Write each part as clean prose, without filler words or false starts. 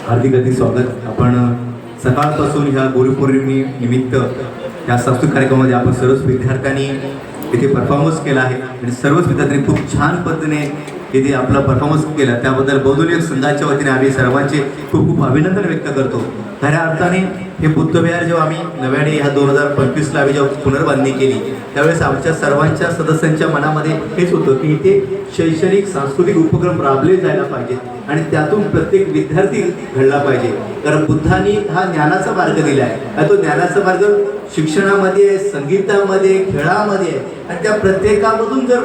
हार्दिक स्वागत। आपण सकाळपासून ह्या गुरुपौर्णिमेनिमित्त या सांस्कृतिक कार्यक्रमामध्ये आपण सर्वच विद्यार्थ्यांनी इथे परफॉर्मन्स केला आहे आणि सर्वच विद्यार्थ्यांनी खूप छान पद्धतीने इथे आपला परफॉर्मन्स केला, त्याबद्दल बौद्धविहार संघाच्या वतीने आम्ही सर्वांचे खूप खूप अभिनंदन व्यक्त करतो। खऱ्या अर्थाने हे बुद्धविहार जेव्हा आम्ही नव्याने ह्या 2025ला आम्ही जेव्हा पुनर्बांधणी केली त्यावेळेस आमच्या सर्वांच्या सदस्यांच्या मनामध्ये हेच होतं की इथे शैक्षणिक सांस्कृतिक उपक्रम राबले जायला पाहिजेत आणि त्यातून प्रत्येक विद्यार्थी घडला पाहिजे। कारण बुद्धांनी हा ज्ञानाचा मार्ग दिला आहे आणि तो ज्ञानाचा मार्ग शिक्षणामध्ये आहे, संगीतामध्ये, खेळामध्ये आहे आणि त्या प्रत्येकामधून जर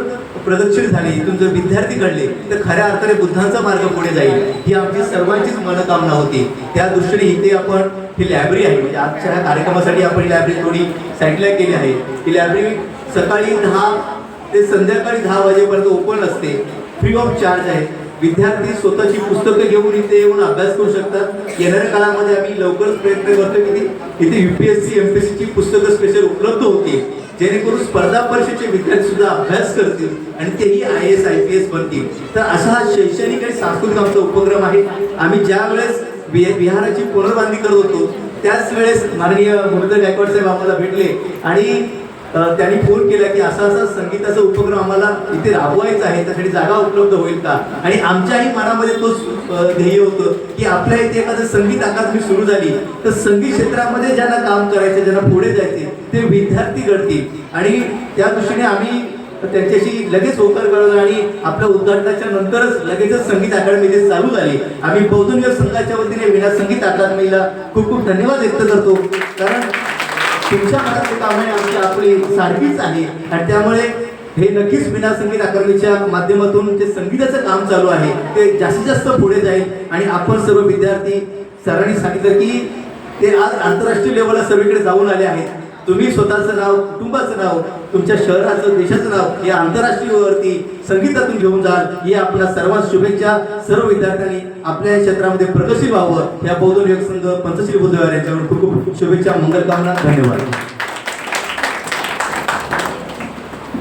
प्रगतशील झाले, इथून जर विद्यार्थी घडले तर खऱ्या अर्थाने बुद्धांचा मार्ग पुढे जाईल ही आमची सर्वांचीच मनोकामना होती। त्या दृष्टीने इथे आपण ही लायब्ररी आहे, म्हणजे आजच्या ह्या कार्यक्रमासाठी आपण ही लायब्ररी थोडी साईडला केली आहे। ही लायब्ररी सकाळी 10 ते संध्याकाळी 10 वाजेपर्यंत ओपन असते, फ्री ऑफ चार्ज आहे। विद्यार्थी स्वतःची पुस्तकं घेऊन इथे येऊन अभ्यास करू शकतात। येणाऱ्या काळामध्ये आम्ही लवकरच प्रयत्न करतो की इथे UPSC MPSC ची पुस्तकं स्पेशल उपलब्ध होतील, जेणेकरून स्पर्धा परीक्षेचे विद्यार्थी सुद्धा अभ्यास करतील आणि तेही IAS IPS बनतील। तर असा हा शैक्षणिक आणि सांस्कृतिक आमचा उपक्रम आहे। आम्ही ज्या वेळेस विहाराची पुनर्बांधणी करत होतो त्याच वेळेस माननीय मुरलीधर गायकवाड साहेब आम्हाला भेटले आणि त्यांनी फोन केला की असा असा संगीताचा उपक्रम आम्हाला इथे राबवायचा आहे, त्यासाठी जागा उपलब्ध होईल का। आणि आमच्याही मनामध्ये तोच ध्येय होतं की आपल्या इथे एखादं संगीत अकादमी सुरू झाली तर संगीत क्षेत्रामध्ये ज्यांना काम करायचं, ज्यांना पुढे जायचे ते विद्यार्थी घडतील आणि त्या दृष्टीने आम्ही त्यांच्याशी लगेच होकार कळवलं आणि आपल्या उद्घाटनाच्या नंतरच लगेचच संगीत अकादमी इथे चालू झाली। आम्ही बौद्धविहार संघाच्या वतीने विना संगीत अकादमीला खूप खूप धन्यवाद व्यक्त करतो, कारण तुमच्या मनातली कामे आमची आपली सारखीच आहे आणि त्यामुळे हे नक्कीच विना संगीत अकादमीच्या माध्यमातून जे संगीताचं काम चालू आहे ते जास्तीत जास्त पुढे जाईल आणि आपण सर्व विद्यार्थी सरांनी सांगितलं की ते आज आंतरराष्ट्रीय लेवलला सर्वीकडे जाऊन आले आहेत। तुम्ही स्वतःचं नाव, कुटुंबाचं नाव, तुमच्या शहराचं, देशाचं नाव या आंतरराष्ट्रीयवरती संगीतातून घेऊन जाल ही आपल्या सर्वांना शुभेच्छा। सर्व विद्यार्थ्यांनी आपल्या क्षेत्रामध्ये प्रगतशील व्हावं या बौद्ध विहार संघ पंचशील बुद्धविहार यांच्यावर खूप खूप शुभेच्छा, मंगलकामना, धन्यवाद।